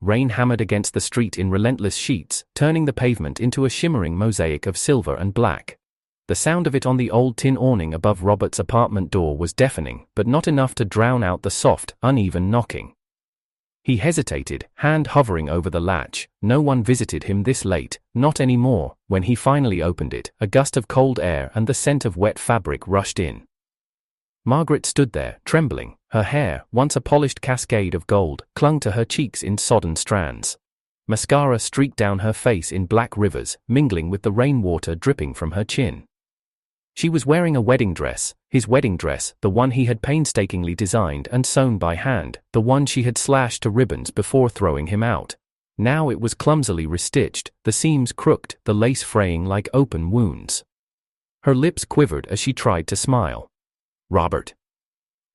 rain hammered against the street in relentless sheets, turning the pavement into a shimmering mosaic of silver and black. The sound of it on the old tin awning above Robert's apartment door was deafening, but not enough to drown out the soft, uneven knocking. He hesitated, hand hovering over the latch. No one visited him this late, not anymore. When he finally opened it, a gust of cold air and the scent of wet fabric rushed in. Margaret stood there, trembling. Her hair, once a polished cascade of gold, clung to her cheeks in sodden strands. Mascara streaked down her face in black rivers, mingling with the rainwater dripping from her chin. She was wearing a wedding dress, his wedding dress, the one he had painstakingly designed and sewn by hand, the one she had slashed to ribbons before throwing him out. Now it was clumsily restitched, the seams crooked, the lace fraying like open wounds. Her lips quivered as she tried to smile. "Robert."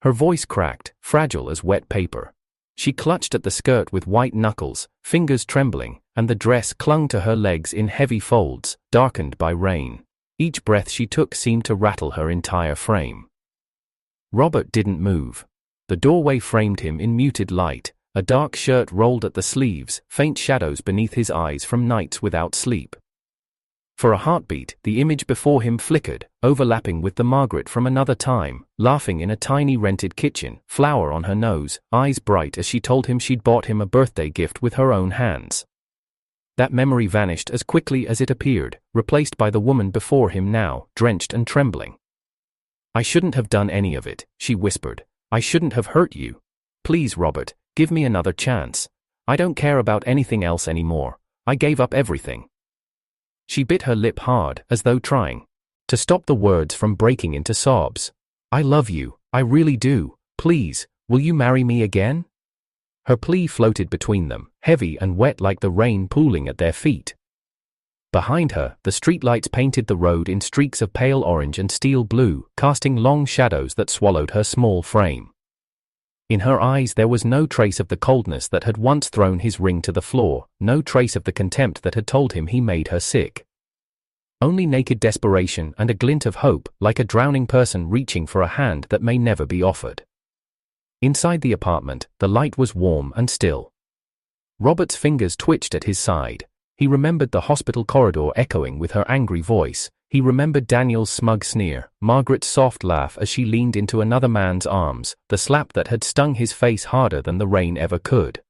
Her voice cracked, fragile as wet paper. She clutched at the skirt with white knuckles, fingers trembling, and the dress clung to her legs in heavy folds, darkened by rain. Each breath she took seemed to rattle her entire frame. Robert didn't move. The doorway framed him in muted light, a dark shirt rolled at the sleeves, faint shadows beneath his eyes from nights without sleep. For a heartbeat, the image before him flickered, overlapping with the Margaret from another time, laughing in a tiny rented kitchen, flower on her nose, eyes bright as she told him she'd bought him a birthday gift with her own hands. That memory vanished as quickly as it appeared, replaced by the woman before him now, drenched and trembling. "I shouldn't have done any of it," she whispered. "I shouldn't have hurt you. Please, Robert, give me another chance. I don't care about anything else anymore. I gave up everything." She bit her lip hard, as though trying to stop the words from breaking into sobs. "I love you, I really do. Please, will you marry me again?" Her plea floated between them, heavy and wet like the rain pooling at their feet. Behind her, the streetlights painted the road in streaks of pale orange and steel blue, casting long shadows that swallowed her small frame. In her eyes there was no trace of the coldness that had once thrown his ring to the floor, no trace of the contempt that had told him he made her sick. Only naked desperation and a glint of hope, like a drowning person reaching for a hand that may never be offered. Inside the apartment, the light was warm and still. Robert's fingers twitched at his side. He remembered the hospital corridor echoing with her angry voice. He remembered Daniel's smug sneer, Margaret's soft laugh as she leaned into another man's arms, the slap that had stung his face harder than the rain ever could.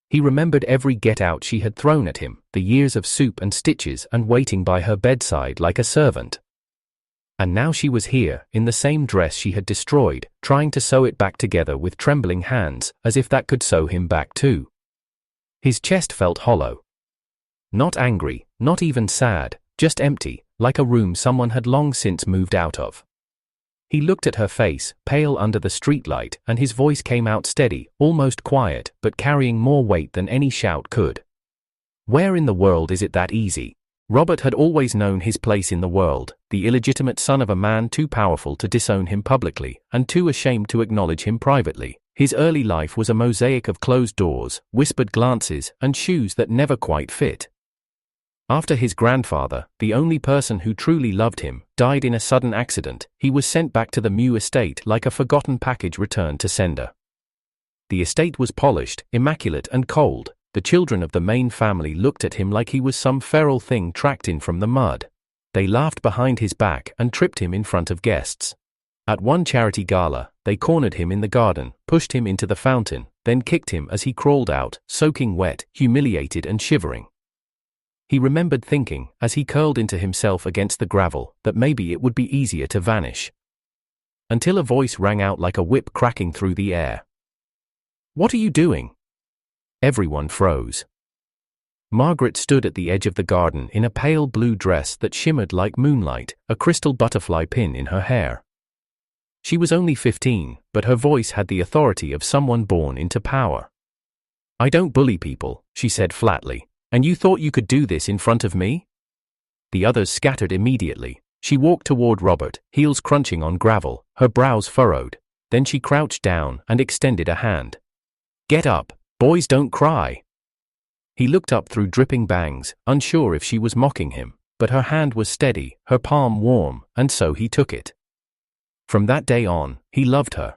He remembered every get-out she had thrown at him, the years of soup and stitches and waiting by her bedside like a servant. And now she was here, in the same dress she had destroyed, trying to sew it back together with trembling hands, as if that could sew him back too. His chest felt hollow. Not angry, not even sad, just empty, like a room someone had long since moved out of. He looked at her face, pale under the streetlight, and his voice came out steady, almost quiet, but carrying more weight than any shout could. "Where in the world is it that easy?" Robert had always known his place in the world, the illegitimate son of a man too powerful to disown him publicly, and too ashamed to acknowledge him privately. His early life was a mosaic of closed doors, whispered glances, and shoes that never quite fit. After his grandfather, the only person who truly loved him, died in a sudden accident, he was sent back to the Mew estate like a forgotten package returned to sender. The estate was polished, immaculate and cold. The children of the main family looked at him like he was some feral thing tracked in from the mud. They laughed behind his back and tripped him in front of guests. At one charity gala, they cornered him in the garden, pushed him into the fountain, then kicked him as he crawled out, soaking wet, humiliated and shivering. He remembered thinking, as he curled into himself against the gravel, that maybe it would be easier to vanish. Until a voice rang out like a whip cracking through the air. "What are you doing?" Everyone froze. Margaret stood at the edge of the garden in a pale blue dress that shimmered like moonlight, a crystal butterfly pin in her hair. She was only 15, but her voice had the authority of someone born into power. "I don't bully people," she said flatly. "And you thought you could do this in front of me?" The others scattered immediately. She walked toward Robert, heels crunching on gravel, her brows furrowed. Then she crouched down and extended a hand. "Get up. Boys don't cry." He looked up through dripping bangs, unsure if she was mocking him, but her hand was steady, her palm warm, and so he took it. From that day on, he loved her.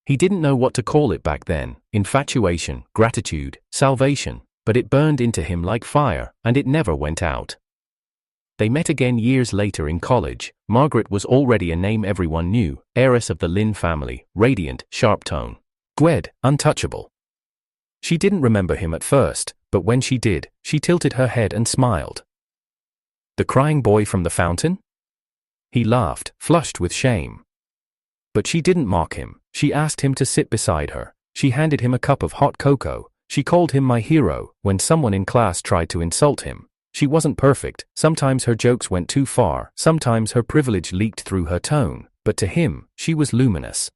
He didn't know what to call it back then, infatuation, gratitude, salvation, but it burned into him like fire, and it never went out. They met again years later in college. Margaret was already a name everyone knew, heiress of the Lynn family, radiant, sharp tone. Gwed, untouchable. She didn't remember him at first, but when she did, she tilted her head and smiled. The crying boy from the fountain? He laughed, flushed with shame. But she didn't mock him. She asked him to sit beside her. She handed him a cup of hot cocoa. She called him my hero when someone in class tried to insult him. She wasn't perfect. Sometimes her jokes went too far. Sometimes her privilege leaked through her tone. But to him, she was luminous.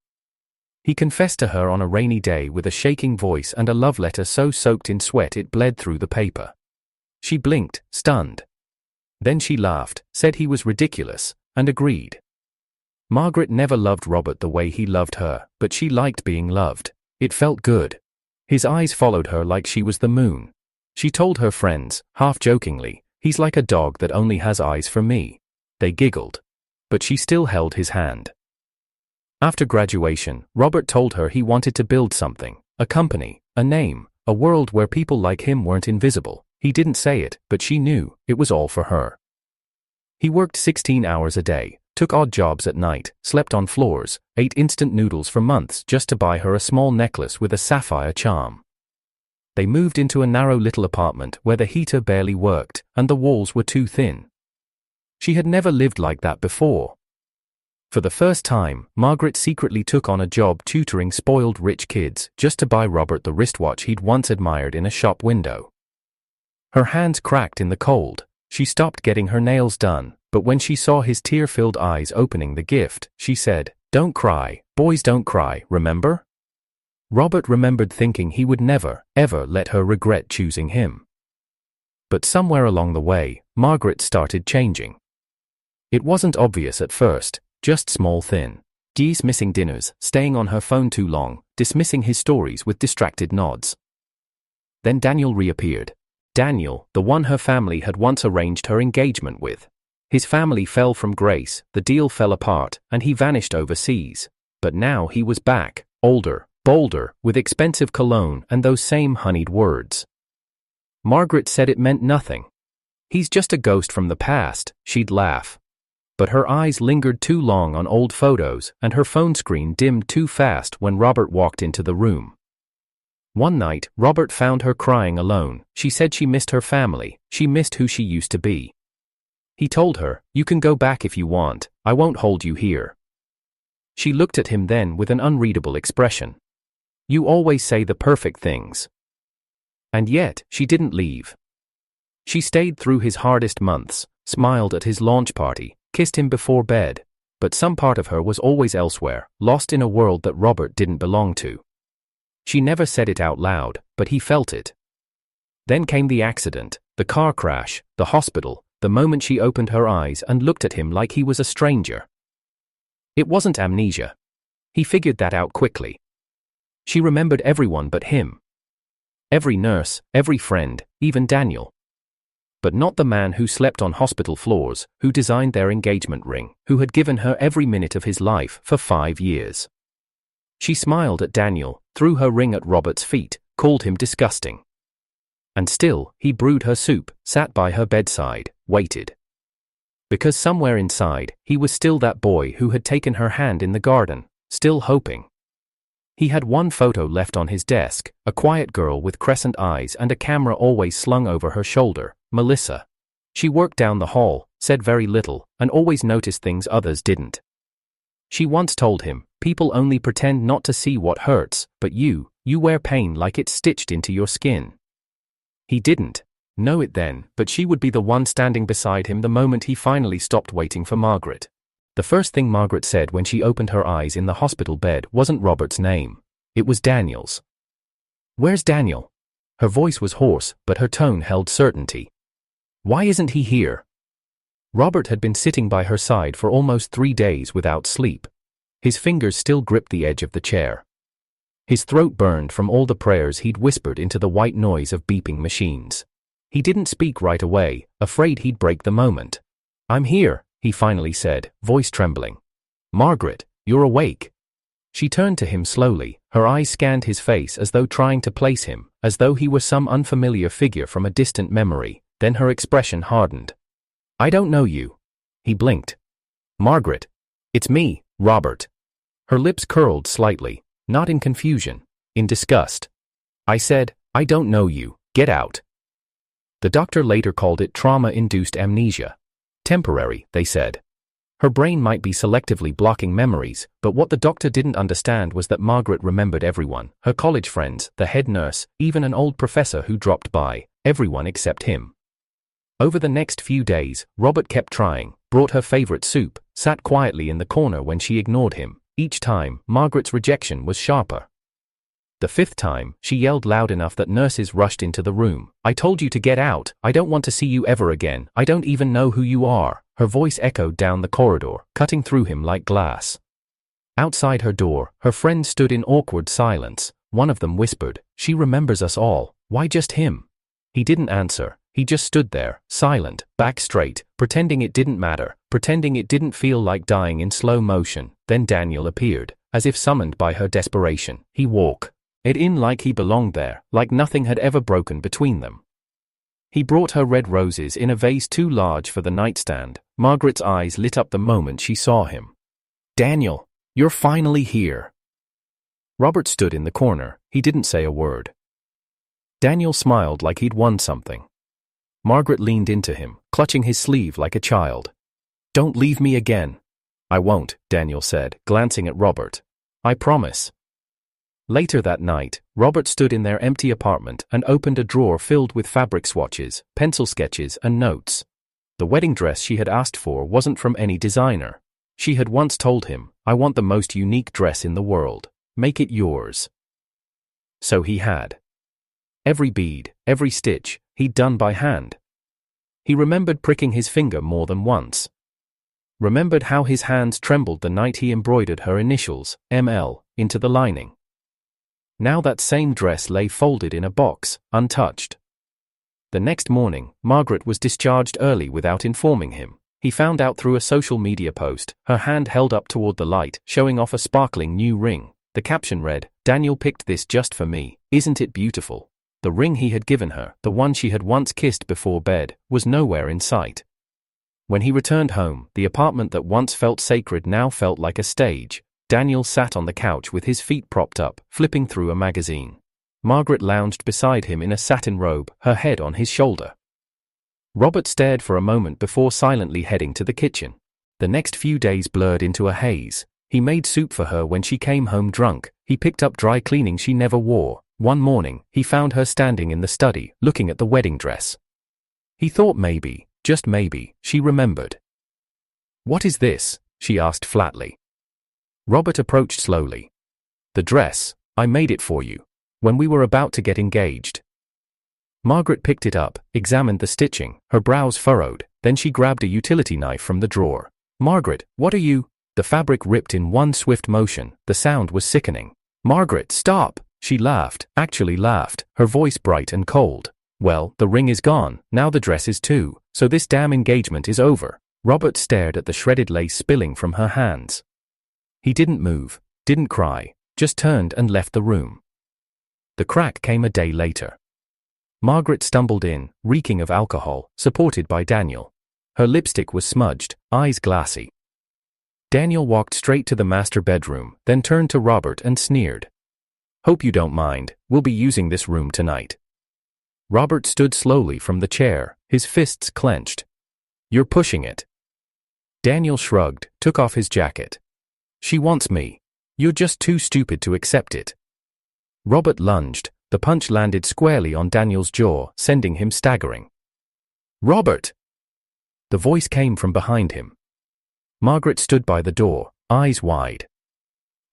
He confessed to her on a rainy day with a shaking voice and a love letter so soaked in sweat it bled through the paper. She blinked, stunned. Then she laughed, said he was ridiculous, and agreed. Margaret never loved Robert the way he loved her, but she liked being loved. It felt good. His eyes followed her like she was the moon. She told her friends, half jokingly, "He's like a dog that only has eyes for me." They giggled. But she still held his hand. After graduation, Robert told her he wanted to build something, a company, a name, a world where people like him weren't invisible. He didn't say it, but she knew, it was all for her. He worked 16 hours a day, took odd jobs at night, slept on floors, ate instant noodles for months just to buy her a small necklace with a sapphire charm. They moved into a narrow little apartment where the heater barely worked, and the walls were too thin. She had never lived like that before. For the first time, Margaret secretly took on a job tutoring spoiled rich kids just to buy Robert the wristwatch he'd once admired in a shop window. Her hands cracked in the cold. She stopped getting her nails done, but when she saw his tear-filled eyes opening the gift, she said, "Don't cry, boys don't cry, remember?" Robert remembered thinking he would never, ever let her regret choosing him. But somewhere along the way, Margaret started changing. It wasn't obvious at first, just small things, missing dinners, staying on her phone too long, dismissing his stories with distracted nods. Then Daniel reappeared. Daniel, the one her family had once arranged her engagement with. His family fell from grace, the deal fell apart, and he vanished overseas. But now he was back, older, bolder, with expensive cologne and those same honeyed words. Margaret said it meant nothing. "He's just a ghost from the past," she'd laugh. But her eyes lingered too long on old photos, and her phone screen dimmed too fast when Robert walked into the room. One night, Robert found her crying alone. She said she missed her family, she missed who she used to be. He told her, "You can go back if you want, I won't hold you here." She looked at him then with an unreadable expression. "You always say the perfect things." And yet, she didn't leave. She stayed through his hardest months, smiled at his launch party, kissed him before bed, but some part of her was always elsewhere, lost in a world that Robert didn't belong to. She never said it out loud, but he felt it. Then came the accident, the car crash, the hospital, the moment she opened her eyes and looked at him like he was a stranger. It wasn't amnesia. He figured that out quickly. She remembered everyone but him. Every nurse, every friend, even Daniel. But not the man who slept on hospital floors, who designed their engagement ring, who had given her every minute of his life for 5 years. She smiled at Daniel, threw her ring at Robert's feet, called him disgusting. And still, he brewed her soup, sat by her bedside, waited. Because somewhere inside, he was still that boy who had taken her hand in the garden, still hoping. He had one photo left on his desk, a quiet girl with crescent eyes and a camera always slung over her shoulder, Melissa. She worked down the hall, said very little, and always noticed things others didn't. She once told him, "People only pretend not to see what hurts, but you wear pain like it's stitched into your skin." He didn't know it then, but she would be the one standing beside him the moment he finally stopped waiting for Margaret. The first thing Margaret said when she opened her eyes in the hospital bed wasn't Robert's name. It was Daniel's. "Where's Daniel?" Her voice was hoarse, but her tone held certainty. "Why isn't he here?" Robert had been sitting by her side for almost 3 days without sleep. His fingers still gripped the edge of the chair. His throat burned from all the prayers he'd whispered into the white noise of beeping machines. He didn't speak right away, afraid he'd break the moment. "I'm here," he finally said, voice trembling. "Margaret, you're awake." She turned to him slowly, her eyes scanned his face as though trying to place him, as though he were some unfamiliar figure from a distant memory, then her expression hardened. "I don't know you." He blinked. "Margaret. It's me, Robert." Her lips curled slightly, not in confusion, in disgust. "I said, I don't know you, get out." The doctor later called it trauma-induced amnesia. Temporary, they said. Her brain might be selectively blocking memories, but what the doctor didn't understand was that Margaret remembered everyone, her college friends, the head nurse, even an old professor who dropped by, everyone except him. Over the next few days, Robert kept trying, brought her favorite soup, sat quietly in the corner when she ignored him. Each time, Margaret's rejection was sharper. The fifth time, she yelled loud enough that nurses rushed into the room. "I told you to get out. I don't want to see you ever again. I don't even know who you are." Her voice echoed down the corridor, cutting through him like glass. Outside her door, her friends stood in awkward silence. One of them whispered, "She remembers us all. Why just him?" He didn't answer. He just stood there, silent, back straight, pretending it didn't matter, pretending it didn't feel like dying in slow motion. Then Daniel appeared, as if summoned by her desperation. He walked it in like he belonged there, like nothing had ever broken between them. He brought her red roses in a vase too large for the nightstand. Margaret's eyes lit up the moment she saw him. "Daniel, you're finally here." Robert stood in the corner. He didn't say a word. Daniel smiled like he'd won something. Margaret leaned into him, clutching his sleeve like a child. "Don't leave me again." "I won't," Daniel said, glancing at Robert. "I promise." Later that night, Robert stood in their empty apartment and opened a drawer filled with fabric swatches, pencil sketches, and notes. The wedding dress she had asked for wasn't from any designer. She had once told him, "I want the most unique dress in the world. Make it yours." So he had. Every bead, every stitch, he'd done by hand. He remembered pricking his finger more than once. Remembered how his hands trembled the night he embroidered her initials, ML, into the lining. Now that same dress lay folded in a box, untouched. The next morning, Margaret was discharged early without informing him. He found out through a social media post, her hand held up toward the light, showing off a sparkling new ring. The caption read, "Daniel picked this just for me, isn't it beautiful?" The ring he had given her, the one she had once kissed before bed, was nowhere in sight. When he returned home, the apartment that once felt sacred now felt like a stage. Daniel sat on the couch with his feet propped up, flipping through a magazine. Margaret lounged beside him in a satin robe, her head on his shoulder. Robert stared for a moment before silently heading to the kitchen. The next few days blurred into a haze. He made soup for her when she came home drunk. He picked up dry cleaning she never wore. One morning, he found her standing in the study, looking at the wedding dress. He thought maybe, just maybe, she remembered. "What is this?" she asked flatly. Robert approached slowly. "The dress, I made it for you, when we were about to get engaged." Margaret picked it up, examined the stitching, her brows furrowed, then she grabbed a utility knife from the drawer. "Margaret, what are you?" The fabric ripped in one swift motion, the sound was sickening. "Margaret, stop!" She laughed, actually laughed, her voice bright and cold. "Well, the ring is gone, now the dress is too, so this damn engagement is over." Robert stared at the shredded lace spilling from her hands. He didn't move, didn't cry, just turned and left the room. The crack came a day later. Margaret stumbled in, reeking of alcohol, supported by Daniel. Her lipstick was smudged, eyes glassy. Daniel walked straight to the master bedroom, then turned to Robert and sneered. "Hope you don't mind, we'll be using this room tonight." Robert stood slowly from the chair, his fists clenched. "You're pushing it." Daniel shrugged, took off his jacket. "She wants me. You're just too stupid to accept it." Robert lunged. The punch landed squarely on Daniel's jaw, sending him staggering. "Robert!" The voice came from behind him. Margaret stood by the door, eyes wide.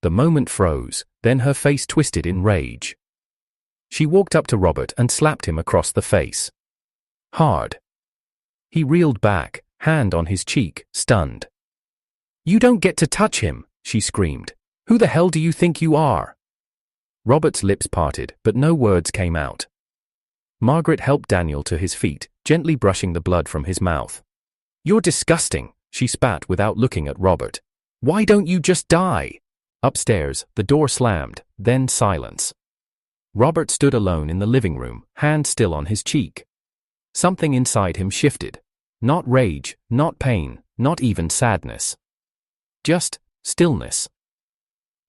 The moment froze, then her face twisted in rage. She walked up to Robert and slapped him across the face. Hard. He reeled back, hand on his cheek, stunned. "You don't get to touch him," she screamed. "Who the hell do you think you are?" Robert's lips parted, but no words came out. Margaret helped Daniel to his feet, gently brushing the blood from his mouth. "You're disgusting," she spat without looking at Robert. "Why don't you just die?" Upstairs, the door slammed, then silence. Robert stood alone in the living room, hand still on his cheek. Something inside him shifted. Not rage, not pain, not even sadness. Just stillness.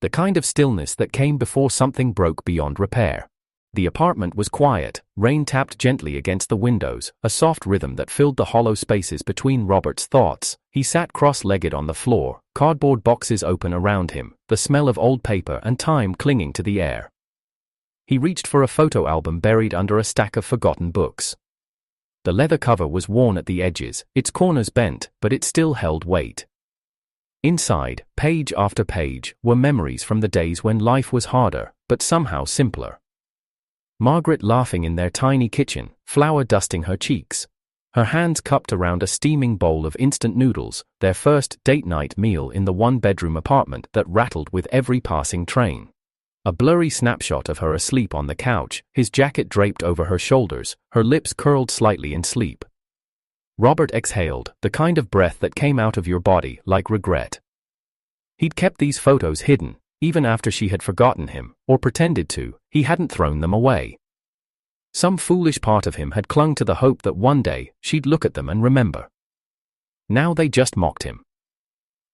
The kind of stillness that came before something broke beyond repair. The apartment was quiet, rain tapped gently against the windows, a soft rhythm that filled the hollow spaces between Robert's thoughts. He sat cross-legged on the floor, cardboard boxes open around him, the smell of old paper and time clinging to the air. He reached for a photo album buried under a stack of forgotten books. The leather cover was worn at the edges, its corners bent, but it still held weight. Inside, page after page, were memories from the days when life was harder, but somehow simpler. Margaret laughing in their tiny kitchen, flour dusting her cheeks. Her hands cupped around a steaming bowl of instant noodles, their first date-night meal in the one-bedroom apartment that rattled with every passing train. A blurry snapshot of her asleep on the couch, his jacket draped over her shoulders, her lips curled slightly in sleep. Robert exhaled, the kind of breath that came out of your body like regret. He'd kept these photos hidden. Even after she had forgotten him, or pretended to, he hadn't thrown them away. Some foolish part of him had clung to the hope that one day, she'd look at them and remember. Now they just mocked him.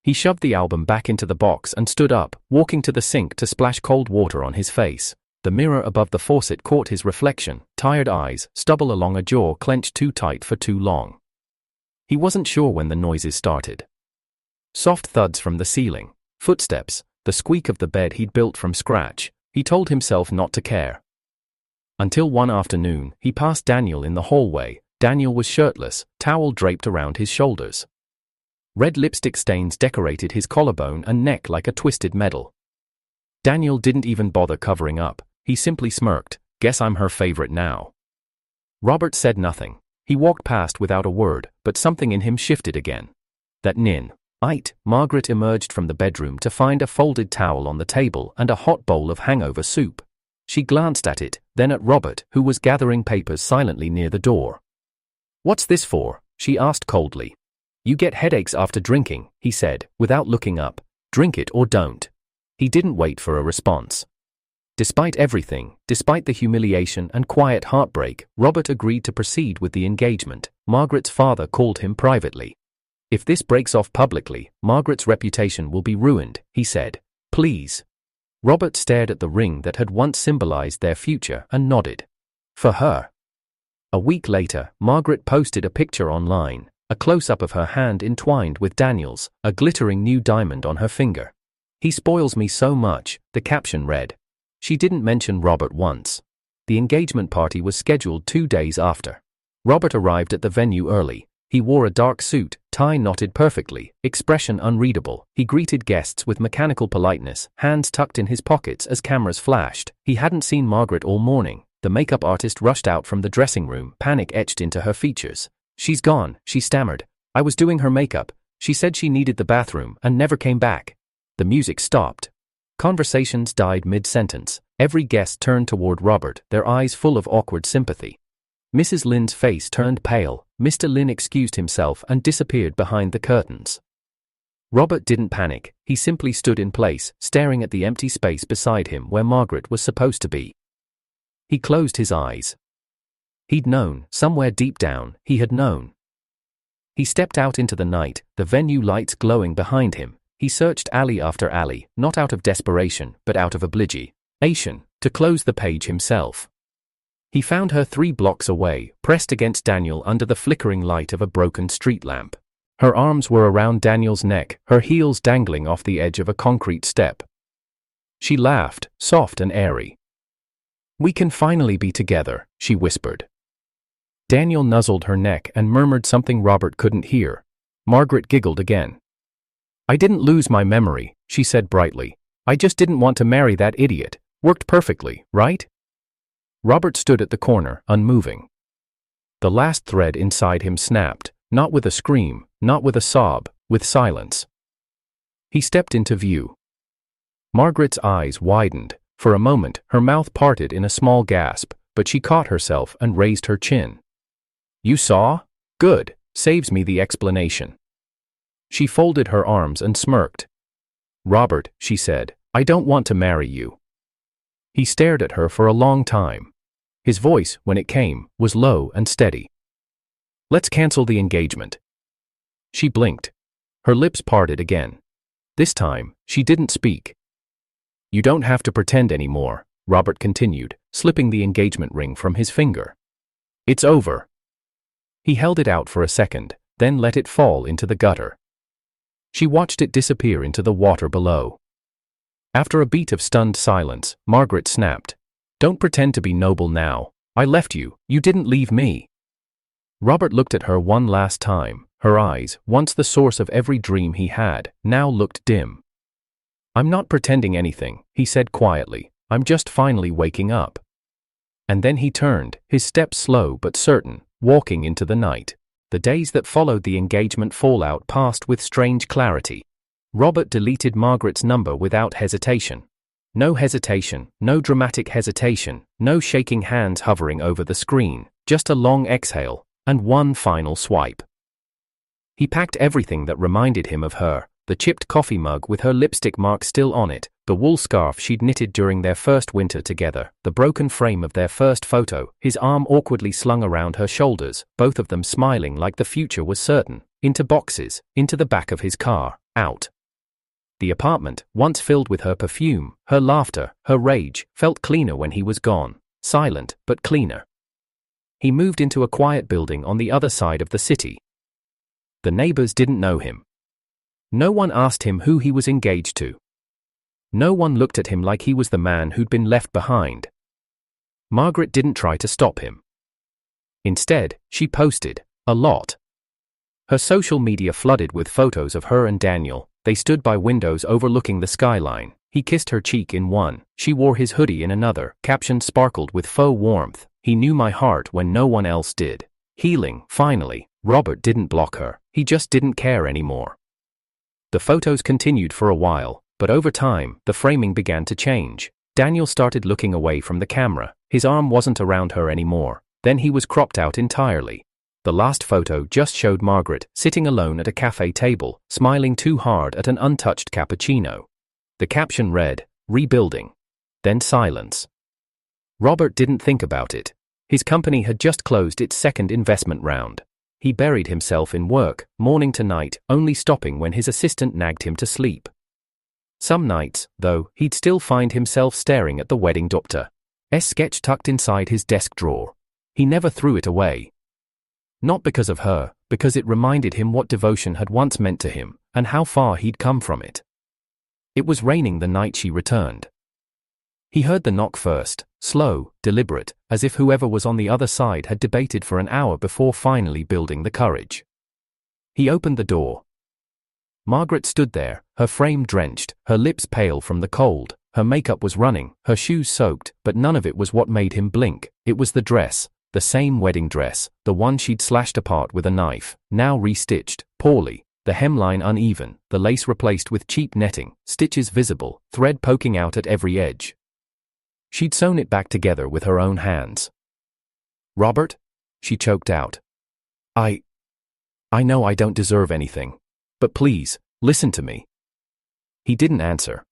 He shoved the album back into the box and stood up, walking to the sink to splash cold water on his face. The mirror above the faucet caught his reflection, tired eyes, stubble along a jaw clenched too tight for too long. He wasn't sure when the noises started. Soft thuds from the ceiling, footsteps, the squeak of the bed he'd built from scratch. He told himself not to care. Until one afternoon, he passed Daniel in the hallway. Daniel was shirtless, towel draped around his shoulders. Red lipstick stains decorated his collarbone and neck like a twisted medal. Daniel didn't even bother covering up. He simply smirked. Guess I'm her favorite now. Robert said nothing. He walked past without a word, but something in him shifted again. That nin. Margaret emerged from the bedroom to find a folded towel on the table and a hot bowl of hangover soup. She glanced at it, then at Robert, who was gathering papers silently near the door. "What's this for?" she asked coldly. "You get headaches after drinking," he said, without looking up. "Drink it or don't." He didn't wait for a response. Despite everything, despite the humiliation and quiet heartbreak, Robert agreed to proceed with the engagement. Margaret's father called him privately. "If this breaks off publicly, Margaret's reputation will be ruined," he said. "Please." Robert stared at the ring that had once symbolized their future and nodded. For her. A week later, Margaret posted a picture online, a close-up of her hand entwined with Daniel's, a glittering new diamond on her finger. "He spoils me so much," the caption read. She didn't mention Robert once. The engagement party was scheduled 2 days after. Robert arrived at the venue early. He wore a dark suit, tie knotted perfectly, expression unreadable. He greeted guests with mechanical politeness, hands tucked in his pockets as cameras flashed. He hadn't seen Margaret all morning. The makeup artist rushed out from the dressing room, panic etched into her features. "She's gone," she stammered. "I was doing her makeup. She said she needed the bathroom and never came back." The music stopped. Conversations died mid-sentence. Every guest turned toward Robert, their eyes full of awkward sympathy. Mrs. Lynn's face turned pale. Mr. Lynn excused himself and disappeared behind the curtains. Robert didn't panic. He simply stood in place, staring at the empty space beside him where Margaret was supposed to be. He closed his eyes. He'd known, somewhere deep down, he had known. He stepped out into the night, the venue lights glowing behind him. He searched alley after alley, not out of desperation, but out of obligation, to close the page himself. He found her 3 blocks away, pressed against Daniel under the flickering light of a broken street lamp. Her arms were around Daniel's neck, her heels dangling off the edge of a concrete step. She laughed, soft and airy. "We can finally be together," she whispered. Daniel nuzzled her neck and murmured something Robert couldn't hear. Margaret giggled again. "I didn't lose my memory," she said brightly. "I just didn't want to marry that idiot. Worked perfectly, right?" Robert stood at the corner, unmoving. The last thread inside him snapped, not with a scream, not with a sob, with silence. He stepped into view. Margaret's eyes widened. For a moment, her mouth parted in a small gasp, but she caught herself and raised her chin. "You saw? Good. Saves me the explanation." She folded her arms and smirked. "Robert," she said, I don't want to marry you. He stared at her for a long time. His voice, when it came, was low and steady. Let's cancel the engagement. She blinked. Her lips parted again. This time, she didn't speak. You don't have to pretend anymore, Robert continued, slipping the engagement ring from his finger. It's over. He held it out for a second, then let it fall into the gutter. She watched it disappear into the water below. After a beat of stunned silence, Margaret snapped. Don't pretend to be noble now. I left you, you didn't leave me. Robert looked at her one last time. Her eyes, once the source of every dream he had, now looked dim. I'm not pretending anything, he said quietly. I'm just finally waking up. And then he turned, his steps slow but certain, walking into the night. The days that followed the engagement fallout passed with strange clarity. Robert deleted Margaret's number without hesitation. No hesitation, no dramatic hesitation, no shaking hands hovering over the screen, just a long exhale, and one final swipe. He packed everything that reminded him of her, the chipped coffee mug with her lipstick mark still on it, the wool scarf she'd knitted during their first winter together, the broken frame of their first photo, his arm awkwardly slung around her shoulders, both of them smiling like the future was certain, into boxes, into the back of his car, out. The apartment, once filled with her perfume, her laughter, her rage, felt cleaner when he was gone, silent but cleaner. He moved into a quiet building on the other side of the city. The neighbors didn't know him. No one asked him who he was engaged to. No one looked at him like he was the man who'd been left behind. Margaret didn't try to stop him. Instead, she posted a lot. Her social media flooded with photos of her and Daniel. They stood by windows overlooking the skyline. He kissed her cheek in one, she wore his hoodie in another, captions sparkled with faux warmth. He knew my heart when no one else did. Healing, finally. Robert didn't block her, he just didn't care anymore. The photos continued for a while, but over time, the framing began to change. Daniel started looking away from the camera, his arm wasn't around her anymore, then he was cropped out entirely. The last photo just showed Margaret, sitting alone at a cafe table, smiling too hard at an untouched cappuccino. The caption read, "Rebuilding." Then silence. Robert didn't think about it. His company had just closed its second investment round. He buried himself in work, morning to night, only stopping when his assistant nagged him to sleep. Some nights, though, he'd still find himself staring at the wedding doctor's sketch tucked inside his desk drawer. He never threw it away. Not because of her, because it reminded him what devotion had once meant to him, and how far he'd come from it. It was raining the night she returned. He heard the knock first, slow, deliberate, as if whoever was on the other side had debated for an hour before finally building the courage. He opened the door. Margaret stood there, her frame drenched, her lips pale from the cold, her makeup was running, her shoes soaked, but none of it was what made him blink. It was the dress, the same wedding dress, the one she'd slashed apart with a knife, now restitched, poorly, the hemline uneven, the lace replaced with cheap netting, stitches visible, thread poking out at every edge. She'd sewn it back together with her own hands. "Robert?" she choked out. I know I don't deserve anything. But please, listen to me." He didn't answer.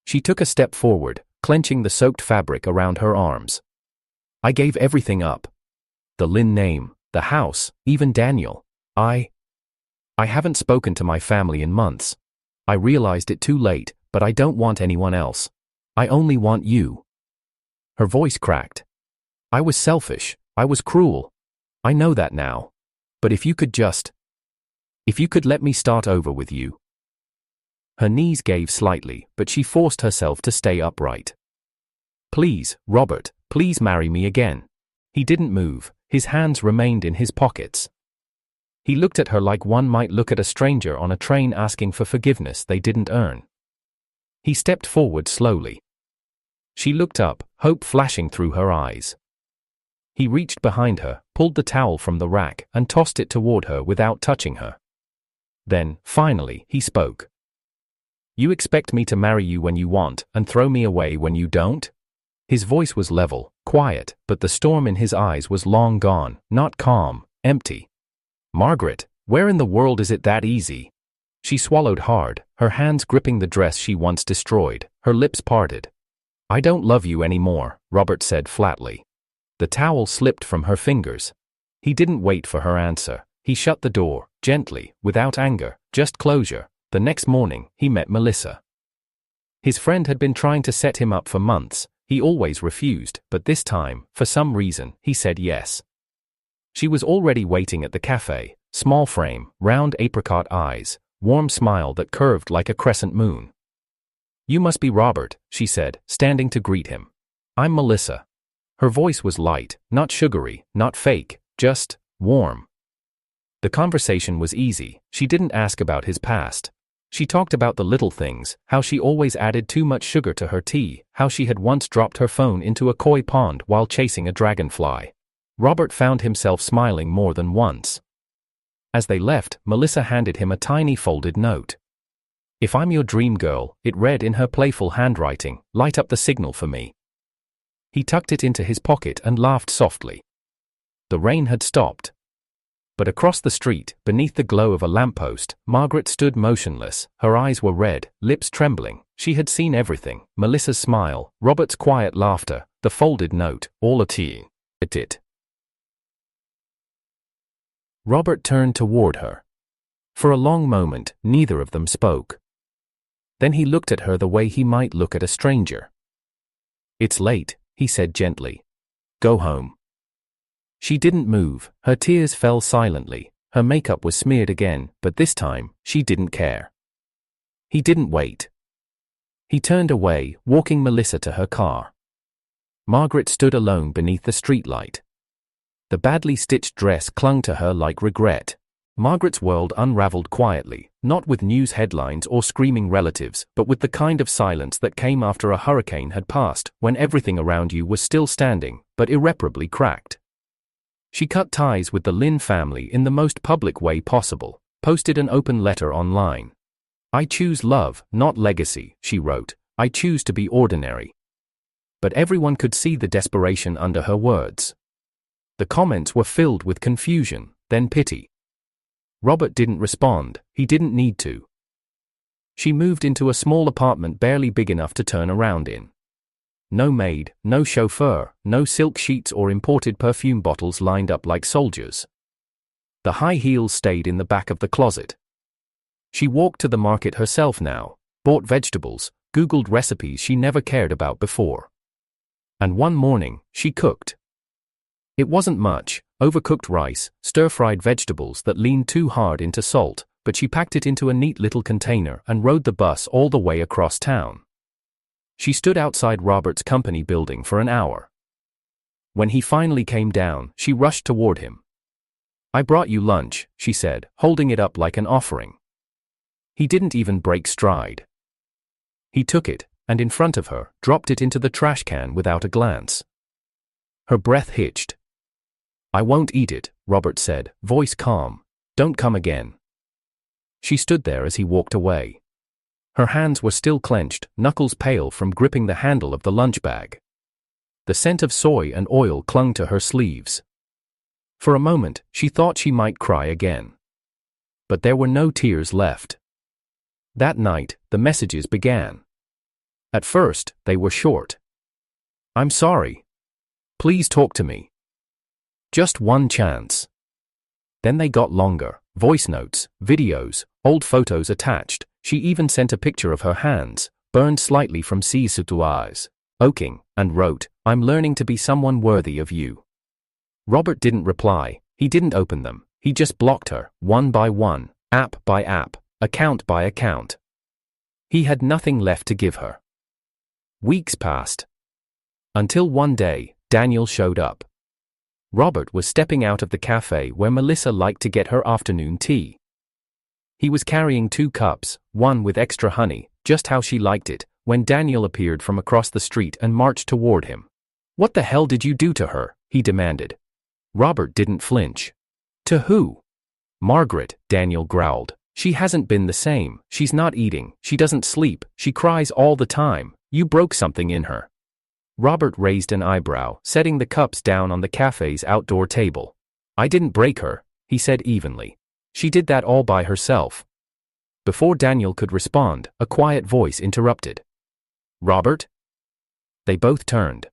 She took a step forward, clenching the soaked fabric around her arms. "I gave everything up. The Lynn name, the house, even Daniel. I haven't spoken to my family in months. I realized it too late, but I don't want anyone else. I only want you." Her voice cracked. "I was selfish. I was cruel. I know that now. But if you could let me start over with you." Her knees gave slightly, but she forced herself to stay upright. "Please, Robert, please marry me again." He didn't move, his hands remained in his pockets. He looked at her like one might look at a stranger on a train asking for forgiveness they didn't earn. He stepped forward slowly. She looked up, hope flashing through her eyes. He reached behind her, pulled the towel from the rack, and tossed it toward her without touching her. Then, finally, he spoke. "You expect me to marry you when you want, and throw me away when you don't?" His voice was level, quiet, but the storm in his eyes was long gone, not calm, empty. "Margaret, where in the world is it that easy?" She swallowed hard, her hands gripping the dress she once destroyed, her lips parted. "I don't love you anymore," Robert said flatly. The towel slipped from her fingers. He didn't wait for her answer. He shut the door, gently, without anger, just closure. The next morning, he met Melissa. His friend had been trying to set him up for months. He always refused, but this time, for some reason, he said yes. She was already waiting at the cafe, small frame, round apricot eyes, warm smile that curved like a crescent moon. "You must be Robert," she said, standing to greet him. "I'm Melissa." Her voice was light, not sugary, not fake, just warm. The conversation was easy. She didn't ask about his past. She talked about the little things, how she always added too much sugar to her tea, how she had once dropped her phone into a koi pond while chasing a dragonfly. Robert found himself smiling more than once. As they left, Melissa handed him a tiny folded note. "If I'm your dream girl," it read in her playful handwriting, "light up the signal for me." He tucked it into his pocket and laughed softly. The rain had stopped. But across the street, beneath the glow of a lamppost, Margaret stood motionless. Her eyes were red, lips trembling. She had seen everything: Melissa's smile, Robert's quiet laughter, the folded note, all a tea. It. Robert turned toward her. For a long moment, neither of them spoke. Then he looked at her the way he might look at a stranger. "It's late," he said gently. "Go home." She didn't move. Her tears fell silently. Her makeup was smeared again, but this time, she didn't care. He didn't wait. He turned away, walking Melissa to her car. Margaret stood alone beneath the streetlight. The badly stitched dress clung to her like regret. Margaret's world unraveled quietly, not with news headlines or screaming relatives, but with the kind of silence that came after a hurricane had passed, when everything around you was still standing, but irreparably cracked. She cut ties with the Lin family in the most public way possible, posted an open letter online. "I choose love, not legacy," she wrote. "I choose to be ordinary." But everyone could see the desperation under her words. The comments were filled with confusion, then pity. Robert didn't respond. He didn't need to. She moved into a small apartment barely big enough to turn around in. No maid, no chauffeur, no silk sheets or imported perfume bottles lined up like soldiers. The high heels stayed in the back of the closet. She walked to the market herself now, bought vegetables, Googled recipes she never cared about before. And one morning, she cooked. It wasn't much: overcooked rice, stir-fried vegetables that leaned too hard into salt, but she packed it into a neat little container and rode the bus all the way across town. She stood outside Robert's company building for an hour. When he finally came down, she rushed toward him. "I brought you lunch," she said, holding it up like an offering. He didn't even break stride. He took it, and in front of her, dropped it into the trash can without a glance. Her breath hitched. "I won't eat it," Robert said, voice calm. "Don't come again." She stood there as he walked away. Her hands were still clenched, knuckles pale from gripping the handle of the lunch bag. The scent of soy and oil clung to her sleeves. For a moment, she thought she might cry again. But there were no tears left. That night, the messages began. At first, they were short. "I'm sorry. Please talk to me. Just one chance." Then they got longer: voice notes, videos, old photos attached. She even sent a picture of her hands, burned slightly from eyes, oaking, and wrote, "I'm learning to be someone worthy of you." Robert didn't reply. He didn't open them. He just blocked her, one by one, app by app, account by account. He had nothing left to give her. Weeks passed. Until one day, Daniel showed up. Robert was stepping out of the cafe where Melissa liked to get her afternoon tea. He was carrying 2 cups, one with extra honey, just how she liked it, when Daniel appeared from across the street and marched toward him. "What the hell did you do to her?" he demanded. Robert didn't flinch. "To who?" "Margaret," Daniel growled. "She hasn't been the same. She's not eating, she doesn't sleep, she cries all the time. You broke something in her." Robert raised an eyebrow, setting the cups down on the cafe's outdoor table. "I didn't break her," he said evenly. "She did that all by herself." Before Daniel could respond, a quiet voice interrupted. "Robert?" They both turned.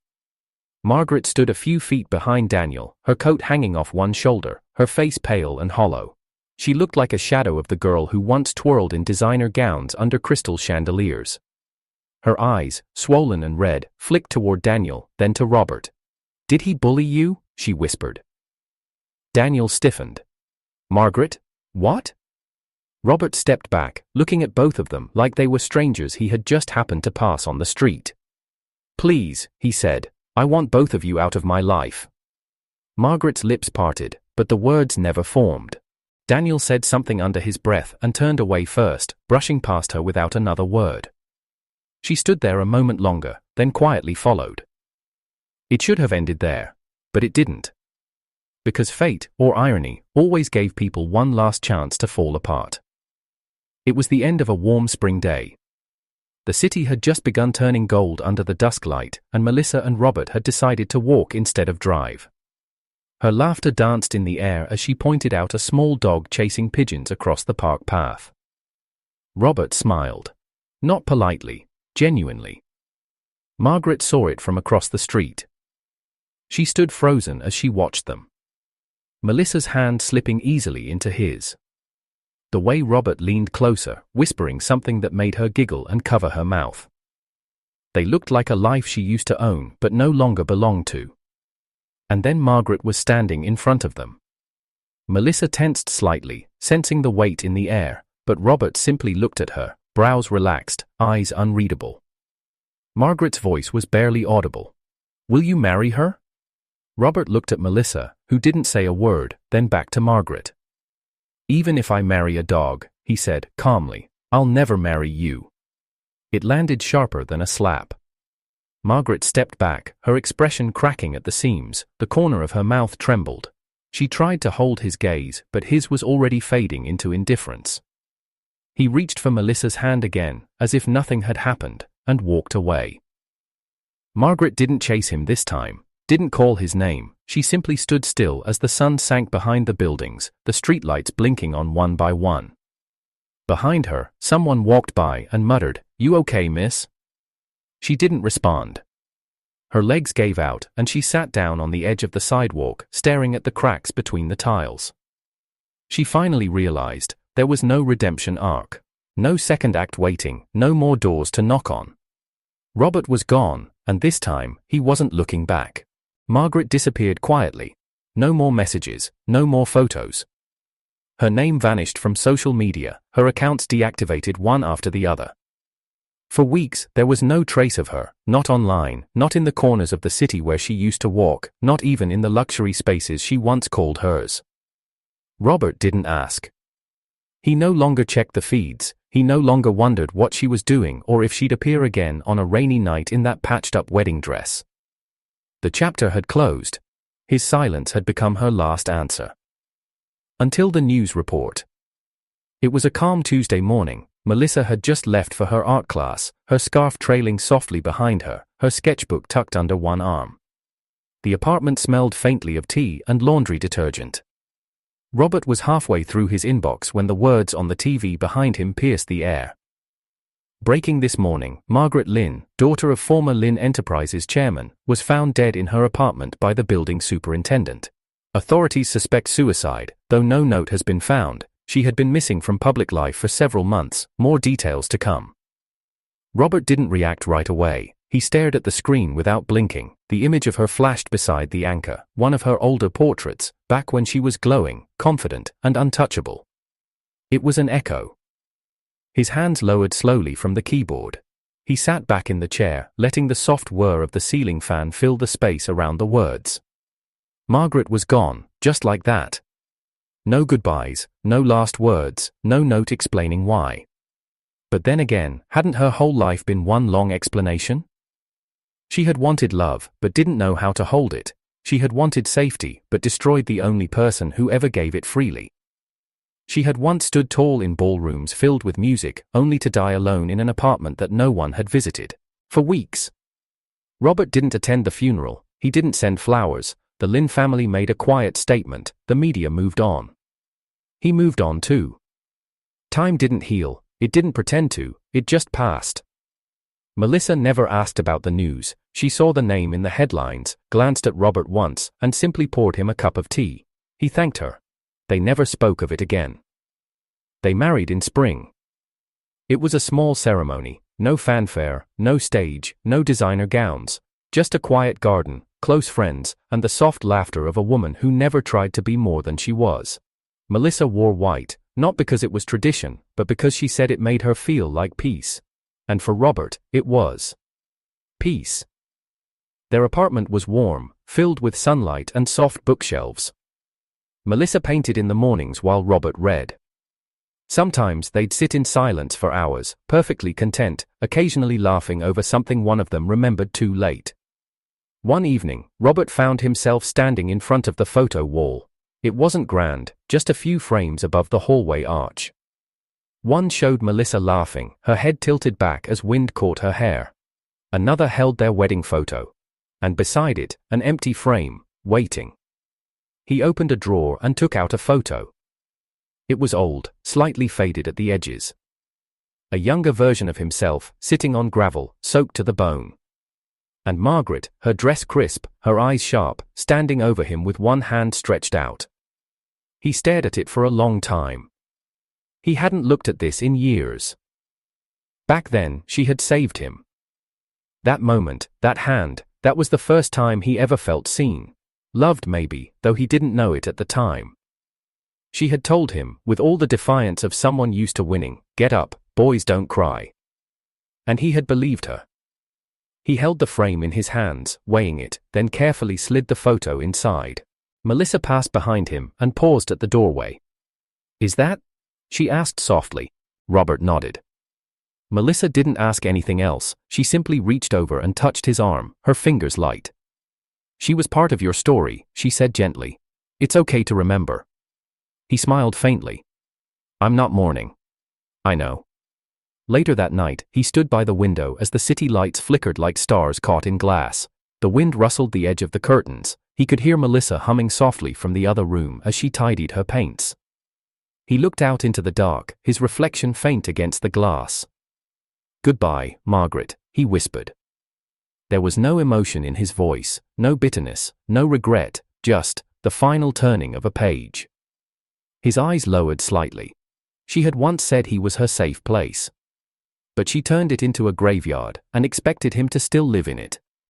Margaret stood a few feet behind Daniel, her coat hanging off one shoulder, her face pale and hollow. She looked like a shadow of the girl who once twirled in designer gowns under crystal chandeliers. Her eyes, swollen and red, flicked toward Daniel, then to Robert. "Did he bully you?" she whispered. Daniel stiffened. "Margaret? What?" Robert stepped back, looking at both of them like they were strangers he had just happened to pass on the street. "Please," he said, "I want both of you out of my life." Margaret's lips parted, but the words never formed. Daniel said something under his breath and turned away first, brushing past her without another word. She stood there a moment longer, then quietly followed. It should have ended there, but it didn't. Because fate, or irony, always gave people one last chance to fall apart. It was the end of a warm spring day. The city had just begun turning gold under the dusk light, and Melissa and Robert had decided to walk instead of drive. Her laughter danced in the air as she pointed out a small dog chasing pigeons across the park path. Robert smiled. Not politely, genuinely. Margaret saw it from across the street. She stood frozen as she watched them. Melissa's hand slipping easily into his. The way Robert leaned closer, whispering something that made her giggle and cover her mouth. They looked like a life she used to own but no longer belonged to. And then Margaret was standing in front of them. Melissa tensed slightly, sensing the weight in the air, but Robert simply looked at her, brows relaxed, eyes unreadable. Margaret's voice was barely audible. "Will you marry her?" Robert looked at Melissa, who didn't say a word, then back to Margaret. "Even if I marry a dog," he said, calmly, "I'll never marry you." It landed sharper than a slap. Margaret stepped back, her expression cracking at the seams, the corner of her mouth trembled. She tried to hold his gaze, but his was already fading into indifference. He reached for Melissa's hand again, as if nothing had happened, and walked away. Margaret didn't chase him this time, didn't call his name, she simply stood still as the sun sank behind the buildings, the streetlights blinking on one by one. Behind her, someone walked by and muttered, "You okay, miss?" She didn't respond. Her legs gave out, and she sat down on the edge of the sidewalk, staring at the cracks between the tiles. She finally realized there was no redemption arc. No second act waiting, no more doors to knock on. Robert was gone, and this time, he wasn't looking back. Margaret disappeared quietly. No more messages, no more photos. Her name vanished from social media, her accounts deactivated one after the other. For weeks, there was no trace of her, not online, not in the corners of the city where she used to walk, not even in the luxury spaces she once called hers. Robert didn't ask. He no longer checked the feeds, he no longer wondered what she was doing or if she'd appear again on a rainy night in that patched-up wedding dress. The chapter had closed. His silence had become her last answer. Until the news report. It was a calm Tuesday morning. Melissa had just left for her art class, her scarf trailing softly behind her, her sketchbook tucked under one arm. The apartment smelled faintly of tea and laundry detergent. Robert was halfway through his inbox when the words on the TV behind him pierced the air. Breaking this morning, Margaret Lynn, daughter of former Lynn Enterprises chairman, was found dead in her apartment by the building superintendent. Authorities suspect suicide, though no note has been found. She had been missing from public life for several months, more details to come. Robert didn't react right away. He stared at the screen without blinking. The image of her flashed beside the anchor, one of her older portraits, back when she was glowing, confident, and untouchable. It was an echo. His hands lowered slowly from the keyboard. He sat back in the chair, letting the soft whir of the ceiling fan fill the space around the words. Margaret was gone, just like that. No goodbyes, no last words, no note explaining why. But then again, hadn't her whole life been one long explanation? She had wanted love, but didn't know how to hold it. She had wanted safety, but destroyed the only person who ever gave it freely. She had once stood tall in ballrooms filled with music, only to die alone in an apartment that no one had visited. For weeks. Robert didn't attend the funeral, he didn't send flowers. The Lynn family made a quiet statement, the media moved on. He moved on too. Time didn't heal, It didn't pretend to, it just passed. Melissa never asked about the news. She saw the name in the headlines, glanced at Robert once, and simply poured him a cup of tea. He thanked her. They never spoke of it again. They married in spring. It was a small ceremony, no fanfare, no stage, no designer gowns, just a quiet garden, close friends, and the soft laughter of a woman who never tried to be more than she was. Melissa wore white, not because it was tradition, but because she said it made her feel like peace. And for Robert, it was peace. Their apartment was warm, filled with sunlight and soft bookshelves. Melissa painted in the mornings while Robert read. Sometimes they'd sit in silence for hours, perfectly content, occasionally laughing over something one of them remembered too late. One evening, Robert found himself standing in front of the photo wall. It wasn't grand, just a few frames above the hallway arch. One showed Melissa laughing, her head tilted back as wind caught her hair. Another held their wedding photo. And beside it, an empty frame, waiting. He opened a drawer and took out a photo. It was old, slightly faded at the edges. A younger version of himself, sitting on gravel, soaked to the bone. And Margaret, her dress crisp, her eyes sharp, standing over him with one hand stretched out. He stared at it for a long time. He hadn't looked at this in years. Back then, she had saved him. That moment, that hand, that was the first time he ever felt seen. Loved maybe, though he didn't know it at the time. She had told him, with all the defiance of someone used to winning, "Get up, boys don't cry." And he had believed her. He held the frame in his hands, weighing it, then carefully slid the photo inside. Melissa passed behind him and paused at the doorway. "Is that?" she asked softly. Robert nodded. Melissa didn't ask anything else, she simply reached over and touched his arm, her fingers light. "She was part of your story," she said gently. "It's okay to remember." He smiled faintly. "I'm not mourning." "I know." Later that night, he stood by the window as the city lights flickered like stars caught in glass. The wind rustled the edge of the curtains. He could hear Melissa humming softly from the other room as she tidied her paints. He looked out into the dark, his reflection faint against the glass. "Goodbye, Margaret," he whispered. There was no emotion in his voice, no bitterness, no regret, just the final turning of a page. His eyes lowered slightly. She had once said he was her safe place. But she turned it into a graveyard and expected him to still live in it.